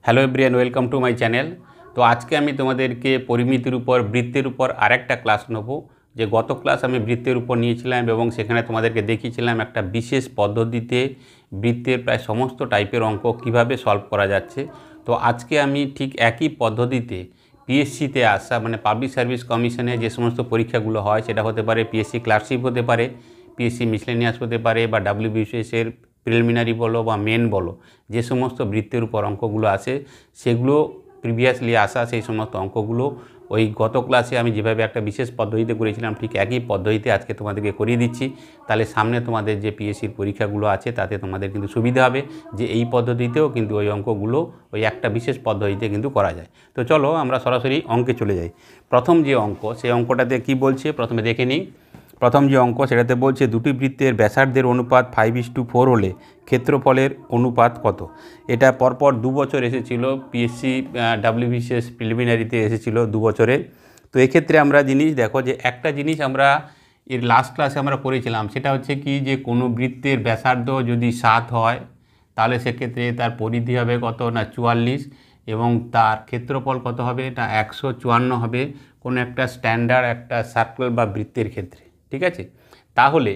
Hello everyone, welcome to my channel. তো আজকে আমি তোমাদেরকে পরিমিতির উপর বৃত্তের উপর আরেকটা ক্লাস নেব। যে গত ক্লাস আমি বৃত্তের উপর নিয়েছিলাম এবং সেখানে তোমাদেরকে দেখিয়েছিলাম একটা বিশেষ পদ্ধতিতে বৃত্তের প্রায় সমস্ত টাইপের অঙ্ক কিভাবে সলভ করা যাচ্ছে। তো আজকে আমি ঠিক একই পদ্ধতিতে পিএসসিতে আসা মানে পাবলিক সার্ভিস কমিশনে যে সমস্ত পরীক্ষাগুলো হয়, সেটা হতে পারে পিএসসি ক্লার্কশিপ হতে পারে, পিএসসি মিসলেনিয়াস হতে পারে, বা ডাব্লিউবিসিএসের প্রিলিমিনারি বলো বা মেন বলো, যে সমস্ত বৃত্তের উপর অঙ্কগুলো আসে সেগুলো প্রিভিয়াসলি আসা সেই সমস্ত অঙ্কগুলো ওই গত ক্লাসে আমি যেভাবে একটা বিশেষ পদ্ধতিতে করেছিলাম ঠিক একই পদ্ধতিতে আজকে তোমাদেরকে করিয়ে দিচ্ছি। তাহলে সামনে তোমাদের যে পিএসসির পরীক্ষাগুলো আছে তাতে তোমাদের কিন্তু সুবিধা হবে যে এই পদ্ধতিতেও কিন্তু ওই অঙ্কগুলো ওই একটা বিশেষ পদ্ধতিতে কিন্তু করা যায়। তো চলো আমরা সরাসরি অঙ্কে চলে যাই। প্রথম যে অঙ্ক, সেই অঙ্কটাতে কি বলছে প্রথমে দেখে নিই। প্রথম যে অঙ্ক সেটাতে বলছে দুটি বৃত্তের ব্যাসার্ধের অনুপাত 5:4 হলে ক্ষেত্রফলের অনুপাত কত। এটা পরপর 2 বছর এসেছিল, পিএসসি ডাব্লিউবিসিএস প্রিলিমিনারিতে এসেছিল 2 বছরে। তো এক্ষেত্রে আমরা জিনিস দেখো যে একটা জিনিস আমরা এর লাস্ট ক্লাসে আমরা করেছিলাম, সেটা হচ্ছে কি যে কোনো বৃত্তের ব্যাসার্ধ যদি 7 হয় তাহলে সেক্ষেত্রে তার পরিধি হবে কত না 44, এবং তার ক্ষেত্রফল কত হবে না 154 হবে কোনো একটা স্ট্যান্ডার্ড একটা সার্কেল বা বৃত্তের ক্ষেত্রে। ঠিক আছে, তাহলে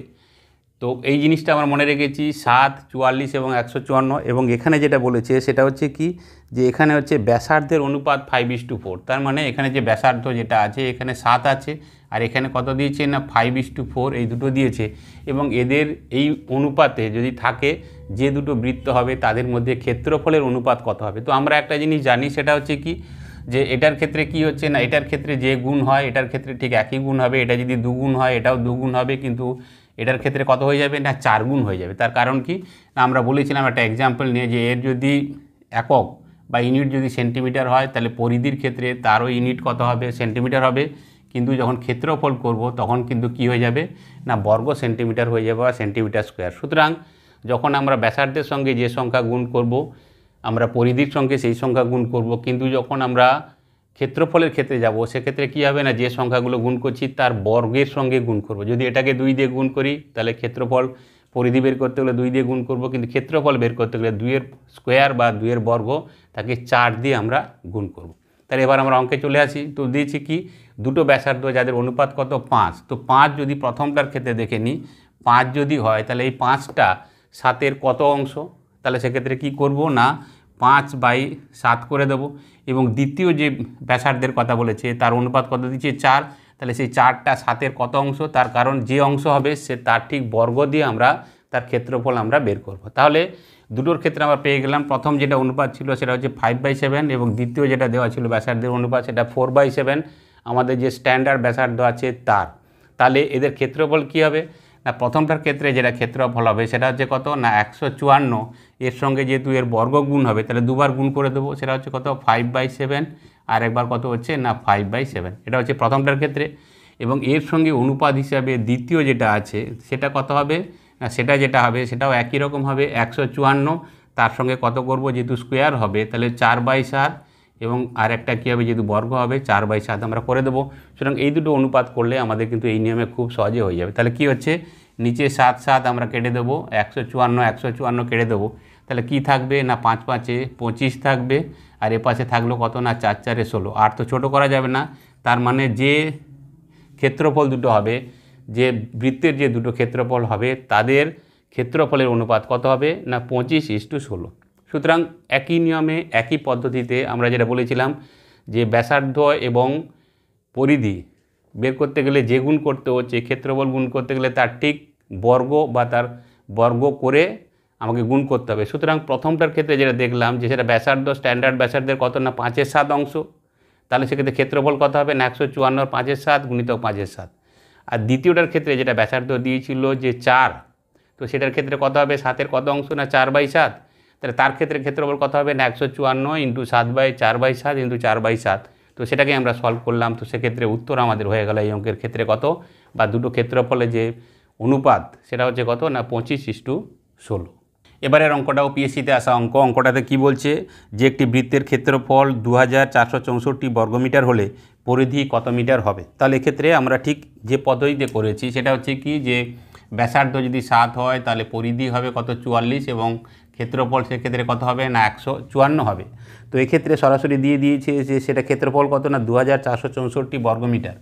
তো এই জিনিসটা আমরা মনে রেখেছি 7, 44 এবং 154। এবং এখানে যেটা বলেছে সেটা হচ্ছে কি যে এখানে হচ্ছে ব্যাসার্ধের অনুপাত 5:4। তার মানে এখানে যে ব্যাসার্ধ যেটা আছে এখানে 7 আছে, আর এখানে কত দিয়েছে না 5:4, এই দুটো দিয়েছে। এবং এদের এই অনুপাতে যদি থাকে যে দুটো বৃত্ত হবে তাদের মধ্যে ক্ষেত্রফলের অনুপাত কত হবে। তো আমরা একটা জিনিস জানি, সেটা হচ্ছে কি যে এটার ক্ষেত্রে কি হচ্ছে না এটার ক্ষেত্রে যে গুণ হয় এটার ক্ষেত্রে ঠিক একই গুণ হবে, এটা যদি দুগুণ হয় এটাও দুগুণ হবে, কিন্তু এটার ক্ষেত্রে কত হয়ে যাবে না 4 গুণ হয়ে যাবে। তার কারণ কি না আমরা বলেছিলাম একটা এক্সাম্পল নিয়ে যে এর যদি একক বা ইউনিট যদি সেন্টিমিটার হয় তাহলে পরিধির ক্ষেত্রে তারও ইউনিট কত হবে সেন্টিমিটার হবে, কিন্তু যখন ক্ষেত্রফল করব তখন কিন্তু কি হয়ে যাবে না বর্গ সেন্টিমিটার হয়ে যাবে বা সেন্টিমিটার স্কোয়ার। সুতরাং যখন আমরা ব্যাসার্ধের সঙ্গে যে সংখ্যা গুণ করব আমরা পরিধির সঙ্গে সেই সংখ্যা গুণ করব, কিন্তু যখন আমরা ক্ষেত্রফলের ক্ষেত্রে যাব সেক্ষেত্রে কী হবে না যে সংখ্যাগুলো গুণ করছি তার বর্গের সঙ্গে গুণ করব। যদি এটাকে 2 দিয়ে গুণ করি তাহলে ক্ষেত্রফল পরিধি বের করতে গেলে 2 দিয়ে গুণ করব, কিন্তু ক্ষেত্রফল বের করতে গেলে 2-এর স্কোয়ার বা 2-এর বর্গ তাকে 4 দিয়ে আমরা গুণ করব। তাহলে এবার আমরা অঙ্কে চলে আসি। তো দিয়েছি কি দুটো ব্যাসার্ধ যাদের অনুপাত কত 5। তো 5 যদি প্রথমটার ক্ষেত্রে দেখে নিই, 5 যদি হয় তাহলে এই 5টা 7-এর কত অংশ, তাহলে সেক্ষেত্রে কি করব না 5/7 করে দেবো। এবং দ্বিতীয় যে ব্যাসার্ধের কথা বলেছে তার অনুপাত কত দিচ্ছে 4, তাহলে সেই 4টা 7-এর কত অংশ, তার কারণ যে অংশ হবে সে তার ঠিক বর্গ দিয়ে আমরা তার ক্ষেত্রফল আমরা বের করব। তাহলে দুটোর ক্ষেত্রে আমরা পেয়ে গেলাম প্রথম যেটা অনুপাত ছিল সেটা হচ্ছে 5/7, এবং দ্বিতীয় যেটা দেওয়া ছিল ব্যাসার্ধের অনুপাত সেটা 4/7 আমাদের যে স্ট্যান্ডার্ড ব্যাসার্ধ আছে তার। তাহলে এদের ক্ষেত্রফল কী হবে না প্রথমটার ক্ষেত্রে যেটা ক্ষেত্রফল হবে সেটা হচ্ছে কত না 154, এর সঙ্গে যেহেতু এর বর্গ গুণ হবে তাহলে দুবার গুণ করে দেবো, সেটা হচ্ছে কত 5/7, আর একবার কত হচ্ছে না 5/7। এটা হচ্ছে প্রথমটার ক্ষেত্রে। এবং এর সঙ্গে অনুপাত হিসাবে দ্বিতীয় যেটা আছে সেটা কত হবে না সেটা যেটা হবে সেটাও একই রকম হবে 154, তার সঙ্গে কত করব যেহেতু স্কোয়ার হবে তাহলে 4/7, এবং আর একটা কী হবে যেহেতু বর্গ হবে 4/7 আমরা করে দেবো। সুতরাং এই দুটো অনুপাত করলে আমাদের কিন্তু এই নিয়মে খুব সহজে হয়ে যাবে। তাহলে কি হচ্ছে নিচে 7 আমরা কেটে দেবো, 154 কেটে দেবো, তাহলে কি থাকবে না 5×5 = 25 থাকবে, আর এ পাশে থাকলো কত না 4×4 = 16। আর তো ছোটো করা যাবে না, তার মানে যে ক্ষেত্রফল দুটো হবে যে বৃত্তের যে দুটো ক্ষেত্রফল হবে তাদের ক্ষেত্রফলের অনুপাত কত হবে না 25:16। সুতরাং একই নিয়মে একই পদ্ধতিতে আমরা যেটা বলেছিলাম যে ব্যাসার্ধ এবং পরিধি বের করতে গেলে যে গুণ করতে হচ্ছে ক্ষেত্রফল গুণ করতে গেলে তার ঠিক বর্গ বা তার বর্গ করে আমাকে গুণ করতে হবে। সুতরাং প্রথমটার ক্ষেত্রে যেটা দেখলাম যে সেটা ব্যাসার্ধ স্ট্যান্ডার্ড ব্যাসার্ধের কত না 5/7 অংশ, তাহলে সেক্ষেত্রে ক্ষেত্রফল কত হবে না 154 5/7 গুণিতক 5/7। আর দ্বিতীয়টার ক্ষেত্রে যেটা ব্যাসার্ধ দিয়েছিল যে 4, তো সেটার ক্ষেত্রে কত হবে 7-এর কত অংশ না 4/7, তাহলে তার ক্ষেত্রে ক্ষেত্রফল কত হবে না 154 × 7/4/7 × 4/7। তো সেটাকে আমরা সলভ করলাম, তো সেক্ষেত্রে উত্তর আমাদের হয়ে গেল এই অঙ্কের ক্ষেত্রে কত বা দুটো ক্ষেত্রফলে যে অনুপাত সেটা হচ্ছে কত না 25:16। এবারের অঙ্কটাও পিএসসিতে আসা অঙ্ক। অঙ্কটাতে কি বলছে যে একটি বৃত্তের ক্ষেত্রফল 2464 বর্গমিটার হলে পরিধি কত মিটার হবে। তাহলে এক্ষেত্রে আমরা ঠিক যে পদ্ধতিতে করেছি সেটা হচ্ছে কি যে ব্যাসার্ধ যদি 7 হয় তাহলে পরিধি হবে কত 44, এবং ক্ষেত্রফল সেক্ষেত্রে কত হবে না 154 হবে। তো এক্ষেত্রে সরাসরি দিয়ে দিয়েছে যে সেটা ক্ষেত্রফল কত না 2464 বর্গমিটার।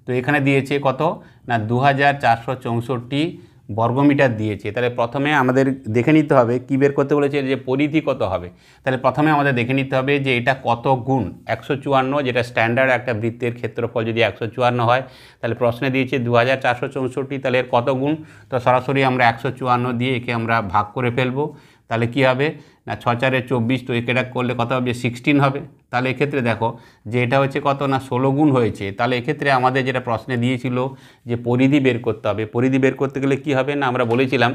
তো এখানে দিয়েছে কত না 2464 বর্গমিটার দিয়েছে। তাহলে প্রথমে আমাদের দেখে নিতে হবে কী বের করতে বলেছে যে পরিধি কত হবে। তাহলে প্রথমে আমাদের দেখে নিতে হবে যে এটা কত গুণ 154, যেটা স্ট্যান্ডার্ড একটা বৃত্তের ক্ষেত্রফল যদি 154 হয় তাহলে প্রশ্নে দিয়েছে 2464, তাহলে এর কত গুণ। তো সরাসরি আমরা 154 দিয়ে একে আমরা ভাগ করে ফেলবো। তাহলে কি হবে না 6 4 24, তো এটা করলে কত হবে 16 হবে। তাহলে এক্ষেত্রে দেখো যে এটা হচ্ছে কত না 16 গুণ হয়েছে। তাহলে এক্ষেত্রে আমাদের যেটা প্রশ্নে দিয়েছিল যে পরিধি বের করতে হবে, পরিধি বের করতে গেলে কি হবে না আমরা বলেছিলাম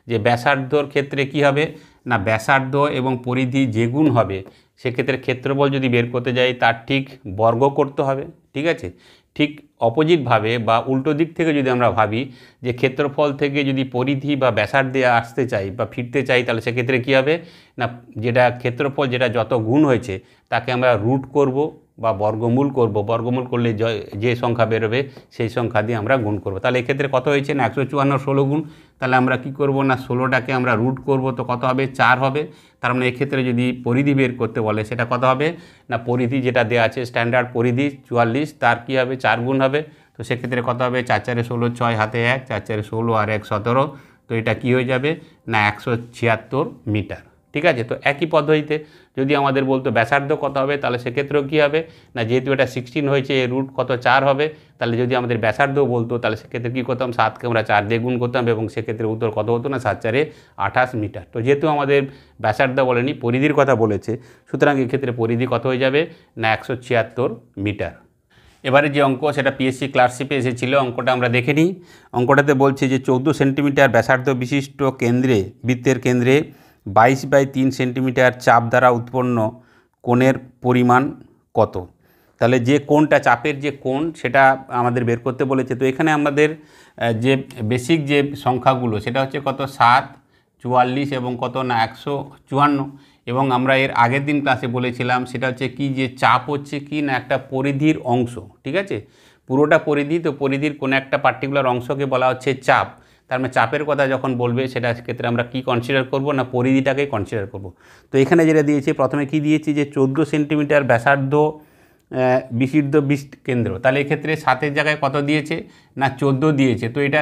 যে ব্যাসার্ধর ক্ষেত্রে কি হবে না ব্যাসার্ধ এবং পরিধি যে গুণ হবে সেক্ষেত্রে ক্ষেত্রফল যদি বের করতে যাই তার ঠিক বর্গ করতে হবে। ঠিক আছে, ঠিক অপোজিটভাবে বা উল্টো দিক থেকে যদি আমরা ভাবি যে ক্ষেত্রফল থেকে যদি পরিধি বা ব্যাসার্ধে আসতে চাই বা ফিরতে চাই তাহলে সেক্ষেত্রে কী হবে না যেটা ক্ষেত্রফল যেটা যত গুণ হয়েছে তাকে আমরা রুট করব বা বর্গমূল করব। বর্গমূল করলে যে সংখ্যা বেরোবে সেই সংখ্যা দিয়ে আমরা গুণ করব। তাহলে এক্ষেত্রে কত হয়েছে না 154 16 গুণ। তাহলে আমরা কি করব না 16টাকে আমরা রুট করব, তো কত হবে 4 হবে। তার মানে এক্ষেত্রে যদি পরিধি বের করতে বলে সেটা কত হবে না পরিধি যেটা দেওয়া আছে স্ট্যান্ডার্ড পরিধি 44, তার কি হবে 4 গুণ হবে। তো সেক্ষেত্রে কত হবে 4 4 16, 6 হাতে 1, 4 4 16 আর 1 17। তো এটা কি হয়ে যাবে না 176 মিটার। ঠিক আছে, তো একই পদ্ধতিতে যদি আমাদের বলতো ব্যাসার্ধ কত হবে তাহলে সেক্ষেত্রেও কী হবে না যেহেতু এটা 16 হয়েছে এর রুট কত 4 হবে। তাহলে যদি আমাদের ব্যাসার্ধ বলতো তাহলে সেক্ষেত্রে কী করতাম 7কে আমরা 4 দিয়ে গুণ করতাম এবং সেক্ষেত্রে উত্তর কত হতো না 7 4 28 মিটার। তো যেহেতু আমাদের ব্যাসার্ধ বলেনি পরিধির কথা বলেছে, সুতরাং এক্ষেত্রে পরিধি কত হয়ে যাবে না 176 মিটার। এবারে যে অঙ্ক সেটা পিএসসি ক্লার্কশিপে এসেছিল, অঙ্কটা আমরা দেখে নিই। অঙ্কটাতে বলছে যে 14 সেন্টিমিটার ব্যাসার্ধ বিশিষ্ট কেন্দ্রে বৃত্তের কেন্দ্রে 22/3 সেন্টিমিটার চাপ দ্বারা উৎপন্ন কোণের পরিমাণ কত। তাহলে যে কোণটা চাপের যে কোণ সেটা আমাদের বের করতে বলেছে। তো এখানে আমাদের যে বেসিক যে সংখ্যাগুলো সেটা হচ্ছে কত 7, 44 এবং কত না 154। এবং আমরা এর আগের দিন ক্লাসে বলেছিলাম সেটা হচ্ছে কি যে চাপ হচ্ছে কি না একটা পরিধির অংশ। ঠিক আছে, পুরোটা পরিধি, তো পরিধির কোনো একটা পার্টিকুলার অংশকে বলা হচ্ছে চাপ। তার মানে চাপের কথা যখন বলবে সেটা ক্ষেত্রে আমরা কি কনসিডার করব না পরিধিটাকেই কনসিডার করব। তো এখানে যেটা দিয়েছে প্রথমে কি দিয়েছি যে 14 সেন্টিমিটার ব্যাসার্ধ বিশিষ্ট কেন্দ্র। তাহলে এক্ষেত্রে 7-এর জায়গায় কত দিয়েছে না 14 দিয়েছে। তো এটা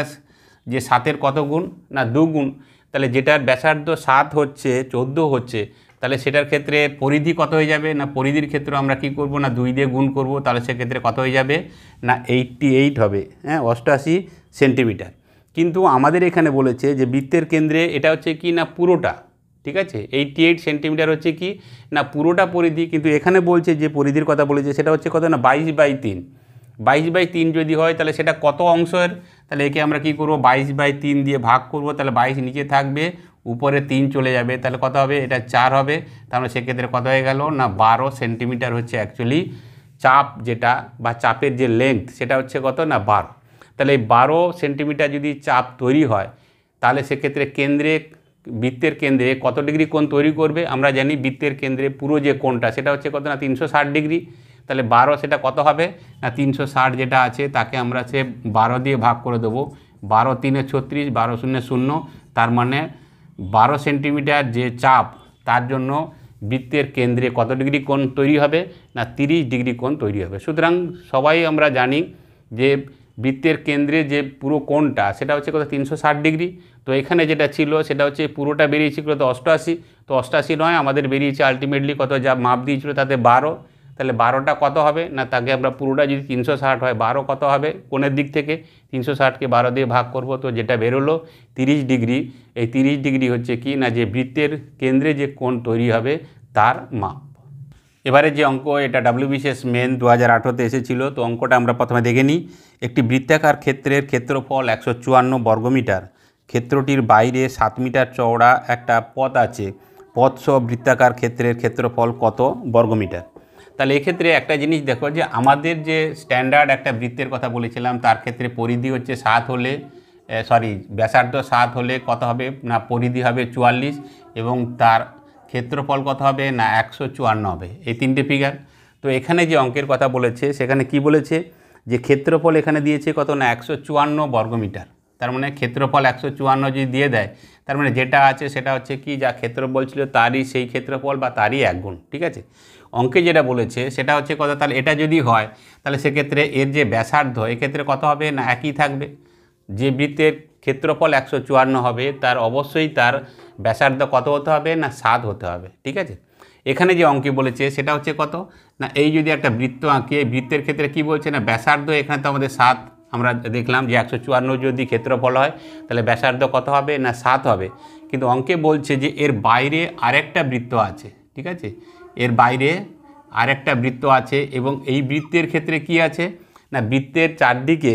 যে 7-এর কত গুণ না 2 গুণ। তাহলে যেটার ব্যাসার্ধ 7 হচ্ছে 14 হচ্ছে তাহলে সেটার ক্ষেত্রে পরিধি কত হয়ে যাবে না পরিধির ক্ষেত্রে আমরা কি করব না 2 দিয়ে গুণ করব। তাহলে সেক্ষেত্রে কত হয়ে যাবে না 88 হবে, হ্যাঁ 88 সেন্টিমিটার। কিন্তু আমাদের এখানে বলেছে যে বৃত্তের কেন্দ্রে এটা হচ্ছে কি না পুরোটা। ঠিক আছে, 88 সেন্টিমিটার হচ্ছে কি না পুরোটা পরিধি, কিন্তু এখানে বলছে যে পরিধির কথা বলেছে সেটা হচ্ছে কত না 22/3। 22/3 যদি হয় তাহলে সেটা কত অংশের, তাহলে একে আমরা কি করব 22/3 দিয়ে ভাগ করব। তাহলে 22 নিচে থাকবে, উপরে 3 চলে যাবে, তাহলে কত হবে এটা 4 হবে। তাহলে সেক্ষেত্রে কত হয়ে গেল না 12 সেন্টিমিটার হচ্ছে অ্যাকচুয়ালি চাপ যেটা বা চাপের যে লেংথ সেটা হচ্ছে কত না 12। তাহলে এই 12 সেন্টিমিটার যদি চাপ তৈরি হয় তাহলে সেক্ষেত্রে বৃত্তের কেন্দ্রে কত ডিগ্রি কোণ তৈরি করবে। আমরা জানি বৃত্তের কেন্দ্রে পুরো যে কোণটা সেটা হচ্ছে কত না 360 ডিগ্রি। তাহলে 12 সেটা কত হবে না 360 যেটা আছে তাকে আমরা সে 12 দিয়ে ভাগ করে দেবো। 12 3 36, 12 0 0, তার মানে 12 সেন্টিমিটার যে চাপ তার জন্য বৃত্তের কেন্দ্রে কত ডিগ্রি কোণ তৈরি হবে না 30 ডিগ্রি কোণ তৈরি হবে। সুতরাং সবাই আমরা জানি যে বৃত্তের কেন্দ্রে যে পুরো কোণটা সেটা হচ্ছে কত 360 ডিগ্রি। তো এখানে যেটা ছিল সেটা হচ্ছে পুরোটা বেরিয়েছিল কত 88। তো 88 নয়, আমাদের বেরিয়েছে আলটিমেটলি কত যা মাপ দিয়েছিল তাতে 12। তাহলে 12টা কত হবে না তাকে আমরা পুরোটা যদি 360 হয় 12 কত হবে কোণের দিক থেকে 360কে 12 দিয়ে ভাগ করব, তো যেটা বেরোলো 30 ডিগ্রি। এই 30 ডিগ্রি হচ্ছে কি না যে বৃত্তের কেন্দ্রে যে কোণ তৈরি হবে তার মাপ। এবারে যে অঙ্ক এটা WBCS মেন 2018-তে এসেছিল। তো অঙ্কটা আমরা প্রথমে দেখে নিই। একটি বৃত্তাকার ক্ষেত্রের ক্ষেত্রফল 154 বর্গমিটার। ক্ষেত্রটির বাইরে 7 মিটার চওড়া একটা পথ আছে। পথসহ বৃত্তাকার ক্ষেত্রের ক্ষেত্রফল কত বর্গমিটার। তাহলে এক্ষেত্রে একটা জিনিস দেখো যে আমাদের যে স্ট্যান্ডার্ড একটা বৃত্তের কথা বলেছিলাম তার ক্ষেত্রে পরিধি হচ্ছে 7 হলে ব্যাসার্ধ 7 হলে কত হবে না পরিধি হবে 44 এবং তার ক্ষেত্রফল কত হবে না 154 হবে। এই তিনটে ফিগার। তো এখানে যে অঙ্কের কথা বলেছে সেখানে কি বলেছে যে ক্ষেত্রফল এখানে দিয়েছে কত না 154 বর্গমিটার। তার মানে ক্ষেত্রফল 154 যদি দিয়ে দেয়, তার মানে যেটা আছে সেটা হচ্ছে কি, যা ক্ষেত্রফল ছিল তারই সেই ক্ষেত্রফল বা তারই 1 গুণ। ঠিক আছে, অঙ্কে যেটা বলেছে সেটা হচ্ছে কত, তাহলে এটা যদি হয় তাহলে সেক্ষেত্রে এর যে ব্যাসার্ধ এক্ষেত্রে কত হবে না একই থাকবে। যে বৃত্তের ক্ষেত্রফল 154 হবে তার অবশ্যই তার ব্যাসার্ধ কত হতে হবে না 7 হতে হবে। ঠিক আছে, এখানে যে অঙ্কে বলেছে সেটা হচ্ছে কত না, এই যদি একটা বৃত্ত আঁকি, এই বৃত্তের ক্ষেত্রে কি বলছে না ব্যাসার্ধ, এখানে তো আমাদের 7, আমরা দেখলাম যে 154 যদি ক্ষেত্রফল হয় তাহলে ব্যাসার্ধ কত হবে না 7 হবে। কিন্তু অঙ্কে বলছে যে এর বাইরে আরেকটা বৃত্ত আছে। ঠিক আছে, এর বাইরে আরেকটা বৃত্ত আছে এবং এই বৃত্তের ক্ষেত্রে কি আছে না, বৃত্তের চারদিকে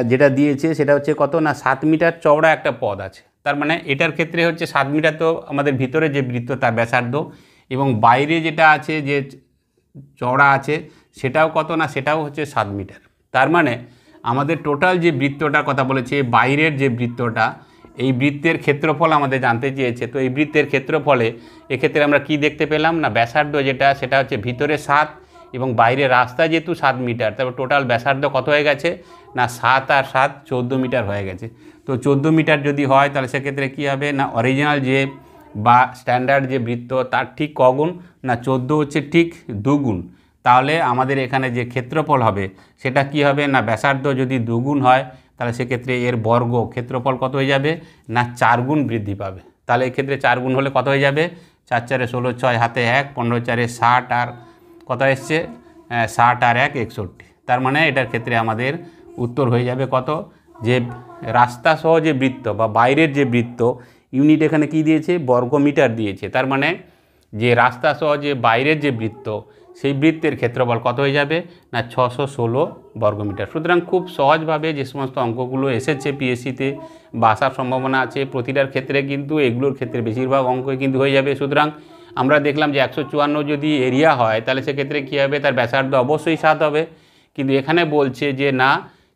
যেটা দিয়েছে সেটা হচ্ছে কত না 7 মিটার চওড়া একটা পথ আছে। তার মানে এটার ক্ষেত্রে হচ্ছে 7 মিটার তো আমাদের ভিতরে যে বৃত্ত তার ব্যাসার্ধ, এবং বাইরে যেটা আছে যে চওড়া আছে সেটাও কত না, সেটাও হচ্ছে 7 মিটার। তার মানে আমাদের টোটাল যে বৃত্তটার কথা বলেছে, বাইরের যে বৃত্তটা, এই বৃত্তের ক্ষেত্রফল আমাদের জানতে চেয়েছে। তো এই বৃত্তের ক্ষেত্রফলে এক্ষেত্রে আমরা কি দেখতে পেলাম না, ব্যাসার্ধ যেটা সেটা হচ্ছে ভিতরে 7 এবং বাইরে রাস্তা যেহেতু 7 মিটার, তারপর টোটাল ব্যাসার্ধ কত হয়ে গেছে না 7 আর 7 14 মিটার হয়ে গেছে। তো 14 মিটার যদি হয় তাহলে সেক্ষেত্রে কী হবে না, অরিজিনাল যে বা স্ট্যান্ডার্ড যে বৃত্ত তার ঠিক কগুণ না 14 হচ্ছে ঠিক 2 গুণ। তাহলে আমাদের এখানে যে ক্ষেত্রফল হবে সেটা কি হবে না, ব্যাসার্ধ যদি 2 গুণ হয় তাহলে সেক্ষেত্রে এর বর্গ ক্ষেত্রফল কত হয়ে যাবে না 4 গুণ বৃদ্ধি পাবে। তাহলে এক্ষেত্রে 4 গুণ হলে কত হয়ে যাবে, 4 4 16, 6 হাতে 1, 15 4 60 আর কত এসছে 60 আর 1 61। তার মানে এটার ক্ষেত্রে আমাদের উত্তর হয়ে যাবে কত, যে রাস্তা সহ যে বৃত্ত বা বাইরের যে বৃত্ত, ইউনিট এখানে কি দিয়েছে বর্গমিটার দিয়েছে। তার মানে যে রাস্তা সহ যে বাইরের যে বৃত্ত সেই বৃত্তের ক্ষেত্রফল কত হয়ে যাবে না 616 বর্গমিটার। সুতরাং খুব সহজভাবে যে সমস্ত অঙ্কগুলো এসেছে পিএসসিতে বা আসার সম্ভাবনা আছে প্রতিটার ক্ষেত্রে কিন্তু এগুলোর ক্ষেত্রে বেশিরভাগ অঙ্কই কিন্তু হয়ে যাবে। সুতরাং আমরা দেখলাম যে 154 যদি এরিয়া হয় তাহলে সেক্ষেত্রে কী হবে, তার ব্যাসার্ধ অবশ্যই 7 হবে। কিন্তু এখানে বলছে যে না,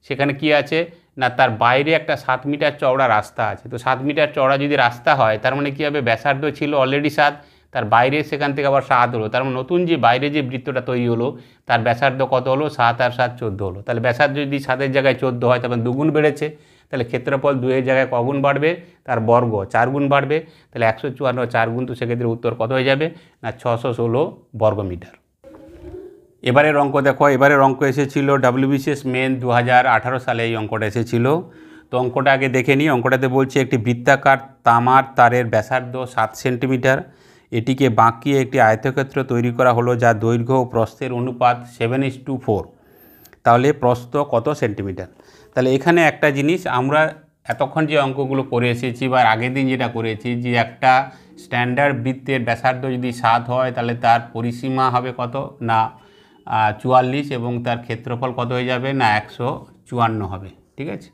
সেখানে কি আছে না তার বাইরে একটা 7 মিটার চওড়া রাস্তা আছে। তো 7 মিটার চওড়া যদি রাস্তা হয় তার মানে কী হবে, ব্যাসার্ধ ছিল অলরেডি 7, তার বাইরে সেখান থেকে আবার 7 হলো। তার মানে নতুন যে বাইরে যে বৃত্তটা তৈরি হলো তার ব্যাসার্ধ কত হলো, 7 আর 7 14 হলো। তাহলে ব্যাসার্ধ যদি 7-এর জায়গায় 14 হয় তখন 2 গুণ বেড়েছে। তাহলে ক্ষেত্রফল 2-এর জায়গায় কগুণ বাড়বে, তার বর্গ 4 গুণ বাড়বে। তাহলে 154 4 গুণ, তো সেক্ষেত্রে উত্তর কত হয়ে যাবে না 616 বর্গমিটার। এবারের অঙ্ক দেখো, এবারের অঙ্ক এসেছিল WBCS মেন 2018 সালে এই অঙ্কটা এসেছিল। তো অঙ্কটা আগে দেখে নিই। অঙ্কটাতে বলছে একটি বৃত্তাকার তামার তারের ব্যাসার্ধ 7 সেন্টিমিটার, এটিকে বাঁকিয়ে একটি আয়তক্ষেত্র তৈরি করা হলো যার দৈর্ঘ্য ও প্রস্থের অনুপাত 7:4। তাহলে প্রস্থ কত সেন্টিমিটার। তাহলে এখানে একটা জিনিস আমরা এতক্ষণ যে অঙ্কগুলো করে এসেছি বা আগের দিন যেটা করেছি, যে একটা স্ট্যান্ডার্ড বৃত্তের ব্যাসার্ধ যদি 7 হয় তাহলে তার পরিসীমা হবে কত না 44 এবং তার ক্ষেত্রফল কত হয়ে যাবে না 154 হবে। ঠিক আছে,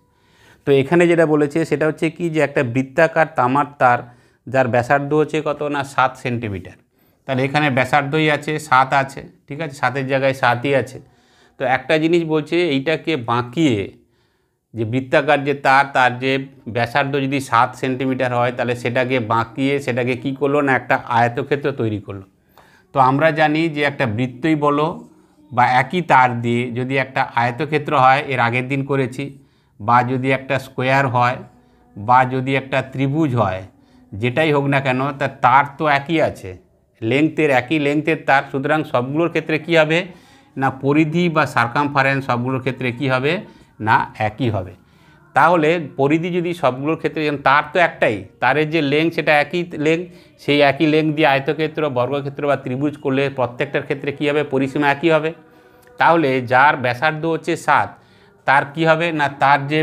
তো এখানে যেটা বলেছে সেটা হচ্ছে কি, যে একটা বৃত্তাকার তামার তার যার ব্যাসার্ধ হচ্ছে কত না 7 সেন্টিমিটার। তাহলে এখানে ব্যাসার্ধই আছে 7 আছে। ঠিক আছে, 7-এর জায়গায় 7ই আছে। তো একটা জিনিস বলছে এইটাকে বাঁকিয়ে, যে বৃত্তাকার যে তার যে ব্যাসার্ধ যদি 7 সেন্টিমিটার হয় তাহলে সেটাকে বাঁকিয়ে সেটাকে কি করলো না একটা আয়তক্ষেত্র তৈরি করলো। তো আমরা জানি যে একটা বৃত্তই বলো বা একই তার দিয়ে যদি একটা আয়তক্ষেত্র হয়, এর আগের দিন করেছি, বা যদি একটা স্কোয়ার হয় বা যদি একটা ত্রিভুজ হয়, যেটাই হোক না কেন তার তো একই আছে, লেংথের একই লেংথের তার। সুতরাং সবগুলোর ক্ষেত্রে কি হবে না পরিধি বা সার্কামফারেন্স সবগুলোর ক্ষেত্রে কি হবে না একই হবে। তাহলে পরিধি যদি সবগুলোর ক্ষেত্রে, তার তো একটাই, তারের যে লেংথ সেটা একই লেংথ, সেই একই লেংথ দিয়ে আয়তক্ষেত্র বর্গক্ষেত্র বা ত্রিভুজ করলে প্রত্যেকটার ক্ষেত্রে কী হবে পরিসীমা একই হবে। তাহলে যার ব্যাসার্ধ হচ্ছে 7 তার কি হবে না তার যে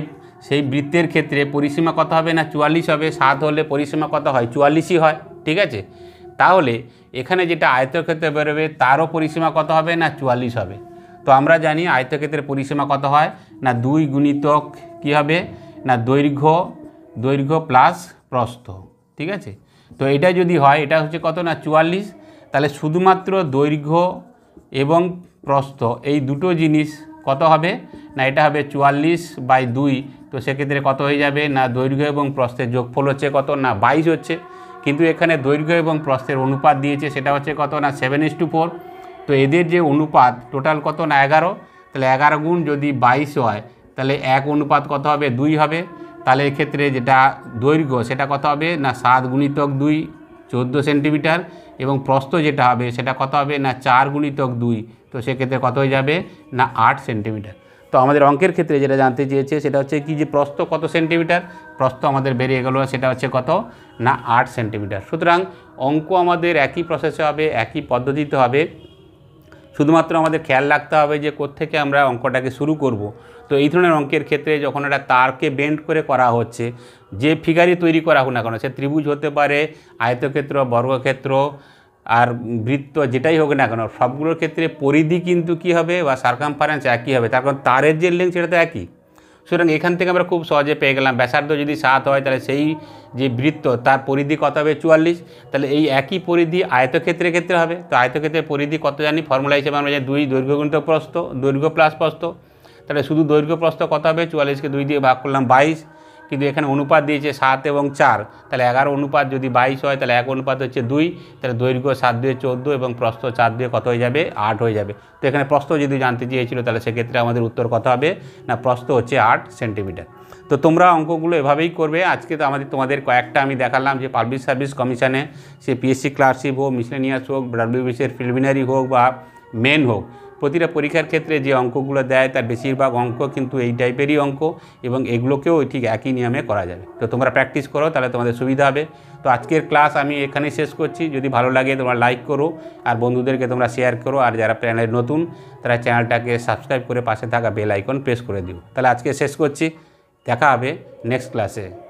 সেই বৃত্তের ক্ষেত্রে পরিসীমা কত হবে না 44 হবে। 7 হলে পরিসীমা কত হয় 44ই হয়। ঠিক আছে, তাহলে এখানে যেটা আয়তক্ষেত্র বেরোবে তারও পরিসীমা কত হবে না 44 হবে। তো আমরা জানি আয়তক্ষেত্রের পরিসীমা কত হয় না 2 গুণিতক কী হবে না দৈর্ঘ্য প্লাস প্রস্থ। ঠিক আছে, তো এটা যদি হয় এটা হচ্ছে কত না 44, তাহলে শুধুমাত্র দৈর্ঘ্য এবং প্রস্থ এই দুটো জিনিস কত হবে না এটা হবে 44/2। তো সেক্ষেত্রে কত হয়ে যাবে না দৈর্ঘ্য এবং প্রস্থের যোগফল হচ্ছে কত না 22 হচ্ছে। কিন্তু এখানে দৈর্ঘ্য এবং প্রস্থের অনুপাত দিয়েছে সেটা হচ্ছে কত না 7:4। তো এদের যে অনুপাত টোটাল কত না 11। তাহলে 11 গুণ যদি 22 হয় তাহলে 1 অনুপাত কত হবে 2 হবে। তাহলে এক্ষেত্রে যেটা দৈর্ঘ্য সেটা কত হবে না 7 গুণিতক 2 14 সেন্টিমিটার, এবং প্রস্থ যেটা হবে সেটা কত হবে না 4 গুণিতক 2, তো সেক্ষেত্রে কত হয়ে যাবে না 8 সেন্টিমিটার। তো আমাদের অঙ্কের ক্ষেত্রে যেটা জানতে চেয়েছে সেটা হচ্ছে কি যে প্রস্থ কত সেন্টিমিটার, প্রস্থ আমাদের বেরিয়ে গেল সেটা হচ্ছে কত না 8 সেন্টিমিটার। সুতরাং অঙ্ক আমাদের একই প্রসেসে হবে, একই পদ্ধতিতে হবে, শুধুমাত্র আমাদের খেয়াল রাখতে হবে যে কোত্থেকে আমরা অঙ্কটাকে শুরু করব। তো এই ধরনের অঙ্কের ক্ষেত্রে যখন একটা তারকে বেন্ড করে করা হচ্ছে, যে ফিগারই তৈরি করা হোক না কেন, সে ত্রিভুজ হতে পারে, আয়তক্ষেত্র, বর্গক্ষেত্র আর বৃত্ত, যেটাই হোক না কেন, সবগুলোর ক্ষেত্রে পরিধি কিন্তু কী হবে বা সার্কামফারেন্স একই হবে, তার কারণ তারের যে লেন্থ সেটা তো একই। সুতরাং এখান থেকে আমরা খুব সহজে পেয়ে গেলাম ব্যাসার্ধ যদি 7 হয় তাহলে সেই যে বৃত্ত তার পরিধি কত হবে 44, তাহলে এই একই পরিধি আয়তক্ষেত্রের ক্ষেত্রে হবে। তো আয়তক্ষেত্রের পরিধি কত জানি, ফর্মুলা হিসেবে আমরা জানি 2 দৈর্ঘ্য গুণিতক প্রস্থ, দৈর্ঘ্য প্লাস প্রস্থ। তাহলে শুধু দৈর্ঘ্য প্রস্থ কত হবে, 44কে 2 দিয়ে ভাগ করলাম 22, কিন্তু এখানে অনুপাত দিয়েছে 7 এবং 4, তাহলে 11 অনুপাত যদি 22 হয় তাহলে 1 অনুপাত হচ্ছে 2, তাহলে দৈর্ঘ্য 7 দিয়ে 14 এবং প্রস্থ 4 দিয়ে কত হয়ে যাবে 8 হয়ে যাবে। তো এখানে প্রস্থ যদি জানতে চেয়েছিল তাহলে সেক্ষেত্রে আমাদের উত্তর কত হবে না প্রস্থ হচ্ছে 8 সেন্টিমিটার। তো তোমরা অঙ্কগুলো এভাবেই করবে। আজকে তো তোমাদের কয়েকটা আমি দেখালাম যে পাবলিক সার্ভিস কমিশনে সে পিএসসি ক্লার্কশিপ হোক, মিসলেনিয়াস হোক, ডাব্লিউবিসির প্রিলিমিনারি হোক বা মেন হোক, প্রতিটা পরীক্ষার ক্ষেত্রে যে অঙ্কগুলো দেয় তার বেশিরভাগ অঙ্ক কিন্তু এই টাইপেরই অঙ্ক, এবং এগুলোকেও ঠিক একই নিয়মে করা যাবে। তো তোমরা প্র্যাকটিস করো, তাহলে তোমাদের সুবিধা হবে। তো আজকের ক্লাস আমি এখানেই শেষ করছি। যদি ভালো লাগে তোমরা লাইক করো আর বন্ধুদেরকে তোমরা শেয়ার করো, আর যারা চ্যানেলে নতুন তারা চ্যানেলটাকে সাবস্ক্রাইব করে পাশে থাকা বেল আইকন প্রেস করে দিও। তাহলে আজকে শেষ করছি, দেখা হবে নেক্সট ক্লাসে।